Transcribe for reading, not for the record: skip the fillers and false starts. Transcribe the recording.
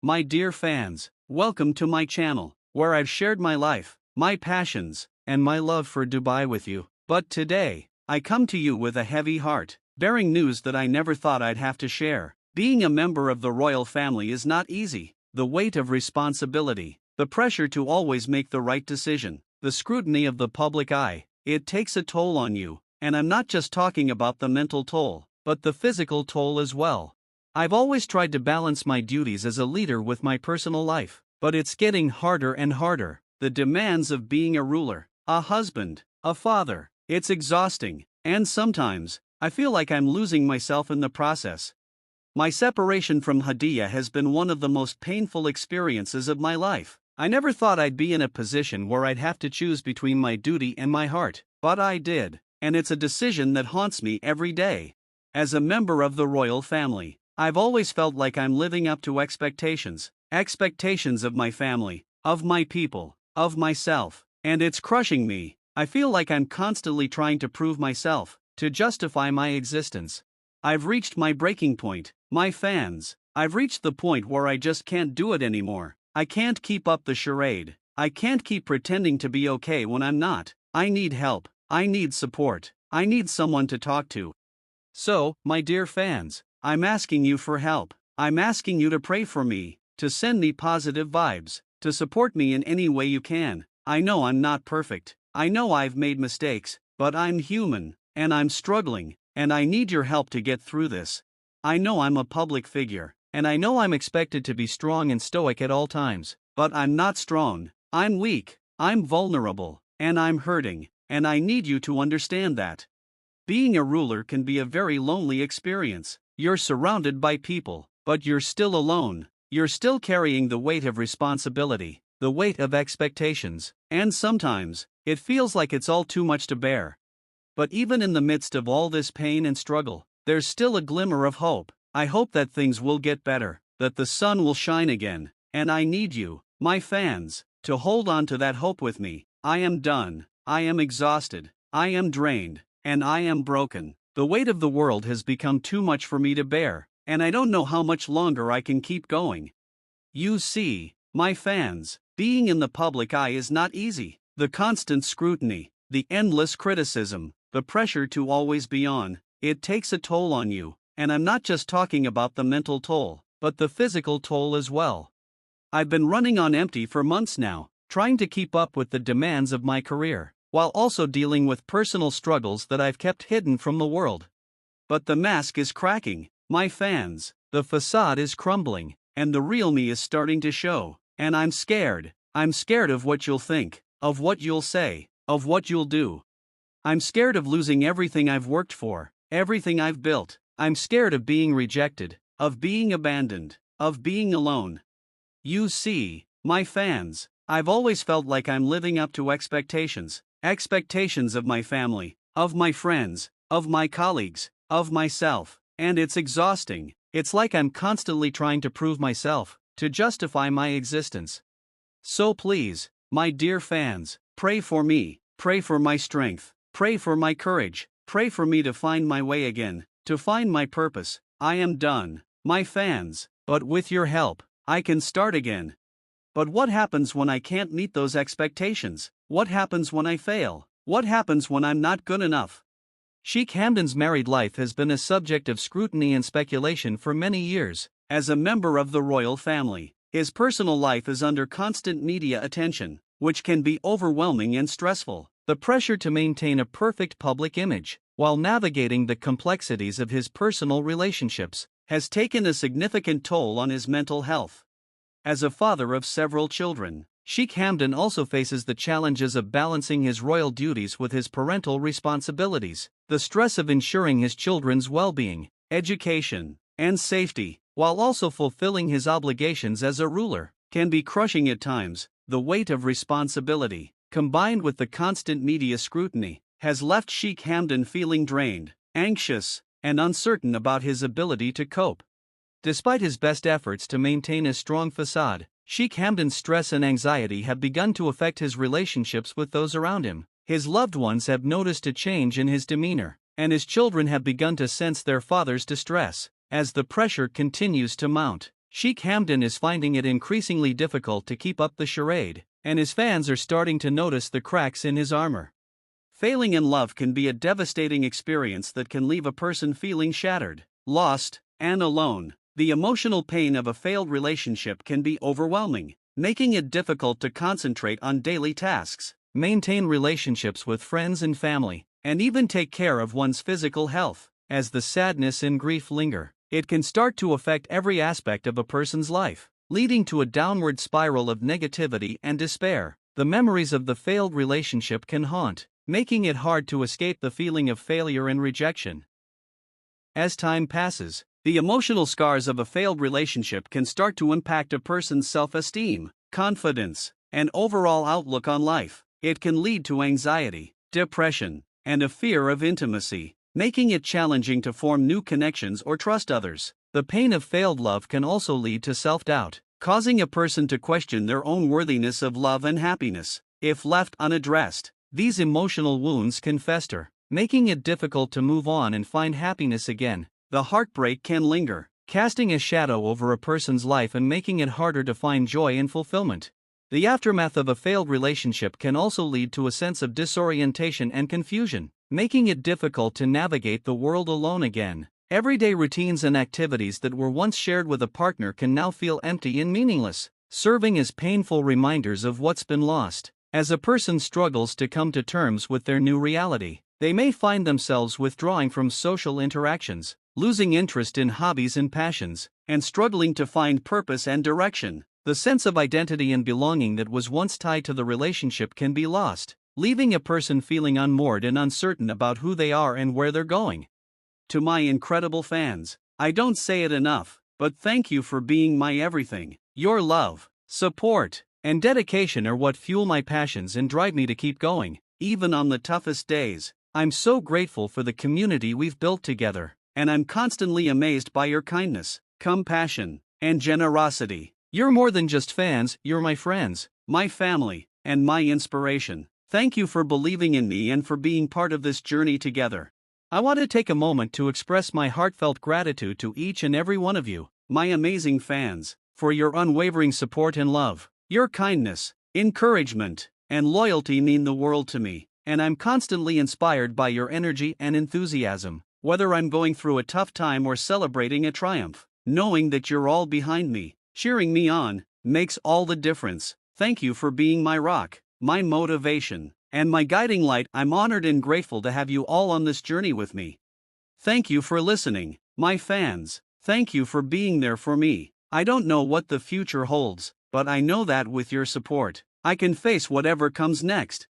My dear fans, welcome to my channel, where I've shared my life, my passions, and my love for Dubai with you. But today, I come to you with a heavy heart, bearing news that I never thought I'd have to share. Being a member of the royal family is not easy. The weight of responsibility, the pressure to always make the right decision, the scrutiny of the public eye, it takes a toll on you, and I'm not just talking about the mental toll, but the physical toll as well. I've always tried to balance my duties as a leader with my personal life, but it's getting harder and harder. The demands of being a ruler, a husband, a father, it's exhausting, and sometimes, I feel like I'm losing myself in the process. My separation from Hadiyah has been one of the most painful experiences of my life. I never thought I'd be in a position where I'd have to choose between my duty and my heart, but I did, and it's a decision that haunts me every day. As a member of the royal family, I've always felt like I'm living up to expectations of my family, of my people, of myself, and it's crushing me. I feel like I'm constantly trying to prove myself, to justify my existence. I've reached my breaking point, my fans. I've reached the point where I just can't do it anymore. I can't keep up the charade. I can't keep pretending to be okay when I'm not. I need help. I need support. I need someone to talk to. So, my dear fans, I'm asking you for help. I'm asking you to pray for me, to send me positive vibes, to support me in any way you can. I know I'm not perfect. I know I've made mistakes, but I'm human, and I'm struggling, and I need your help to get through this. I know I'm a public figure, and I know I'm expected to be strong and stoic at all times, but I'm not strong. I'm weak, I'm vulnerable, and I'm hurting, and I need you to understand that. Being a ruler can be a very lonely experience. You're surrounded by people, but you're still alone. You're still carrying the weight of responsibility, the weight of expectations, and sometimes, it feels like it's all too much to bear. But even in the midst of all this pain and struggle, there's still a glimmer of hope. I hope that things will get better, that the sun will shine again, and I need you, my fans, to hold on to that hope with me. I am done, I am exhausted, I am drained, and I am broken. The weight of the world has become too much for me to bear, and I don't know how much longer I can keep going. You see, my fans, being in the public eye is not easy. The constant scrutiny, the endless criticism, the pressure to always be on, it takes a toll on you, and I'm not just talking about the mental toll, but the physical toll as well. I've been running on empty for months now, trying to keep up with the demands of my career, while also dealing with personal struggles that I've kept hidden from the world. But the mask is cracking, my fans, the facade is crumbling, and the real me is starting to show, and I'm scared. I'm scared of what you'll think, of what you'll say, of what you'll do. I'm scared of losing everything I've worked for, everything I've built. I'm scared of being rejected, of being abandoned, of being alone. You see, my fans, I've always felt like I'm living up to expectations of my family, of my friends, of my colleagues, of myself, and it's exhausting. It's like I'm constantly trying to prove myself, to justify my existence. So please, my dear fans, pray for me, pray for my strength, pray for my courage, pray for me to find my way again, to find my purpose. I am done, my fans, but with your help, I can start again. But what happens when I can't meet those expectations? What happens when I fail? What happens when I'm not good enough? Sheikh Hamdan's married life has been a subject of scrutiny and speculation for many years. As a member of the royal family, his personal life is under constant media attention, which can be overwhelming and stressful. The pressure to maintain a perfect public image, while navigating the complexities of his personal relationships, has taken a significant toll on his mental health. As a father of several children, Sheikh Hamdan also faces the challenges of balancing his royal duties with his parental responsibilities. The stress of ensuring his children's well-being, education, and safety, while also fulfilling his obligations as a ruler, can be crushing at times. The weight of responsibility, combined with the constant media scrutiny, has left Sheikh Hamdan feeling drained, anxious, and uncertain about his ability to cope. Despite his best efforts to maintain a strong facade, Sheikh Hamdan's stress and anxiety have begun to affect his relationships with those around him. His loved ones have noticed a change in his demeanor, and his children have begun to sense their father's distress. As the pressure continues to mount, Sheikh Hamdan is finding it increasingly difficult to keep up the charade, and his fans are starting to notice the cracks in his armor. Failing in love can be a devastating experience that can leave a person feeling shattered, lost, and alone. The emotional pain of a failed relationship can be overwhelming, making it difficult to concentrate on daily tasks, maintain relationships with friends and family, and even take care of one's physical health. As the sadness and grief linger, it can start to affect every aspect of a person's life, leading to a downward spiral of negativity and despair. The memories of the failed relationship can haunt, making it hard to escape the feeling of failure and rejection. As time passes, the emotional scars of a failed relationship can start to impact a person's self-esteem, confidence, and overall outlook on life. It can lead to anxiety, depression, and a fear of intimacy, making it challenging to form new connections or trust others. The pain of failed love can also lead to self-doubt, causing a person to question their own worthiness of love and happiness. If left unaddressed, these emotional wounds can fester, making it difficult to move on and find happiness again. The heartbreak can linger, casting a shadow over a person's life and making it harder to find joy and fulfillment. The aftermath of a failed relationship can also lead to a sense of disorientation and confusion, making it difficult to navigate the world alone again. Everyday routines and activities that were once shared with a partner can now feel empty and meaningless, serving as painful reminders of what's been lost. As a person struggles to come to terms with their new reality, they may find themselves withdrawing from social interactions, losing interest in hobbies and passions, and struggling to find purpose and direction. The sense of identity and belonging that was once tied to the relationship can be lost, leaving a person feeling unmoored and uncertain about who they are and where they're going. To my incredible fans, I don't say it enough, but thank you for being my everything. Your love, support, and dedication are what fuel my passions and drive me to keep going, even on the toughest days. I'm so grateful for the community we've built together, and I'm constantly amazed by your kindness, compassion, and generosity. You're more than just fans, you're my friends, my family, and my inspiration. Thank you for believing in me and for being part of this journey together. I want to take a moment to express my heartfelt gratitude to each and every one of you, my amazing fans, for your unwavering support and love. Your kindness, encouragement, and loyalty mean the world to me, and I'm constantly inspired by your energy and enthusiasm. Whether I'm going through a tough time or celebrating a triumph, knowing that you're all behind me, cheering me on, makes all the difference. Thank you for being my rock, my motivation, and my guiding light. I'm honored and grateful to have you all on this journey with me. Thank you for listening, my fans. Thank you for being there for me. I don't know what the future holds, but I know that with your support, I can face whatever comes next.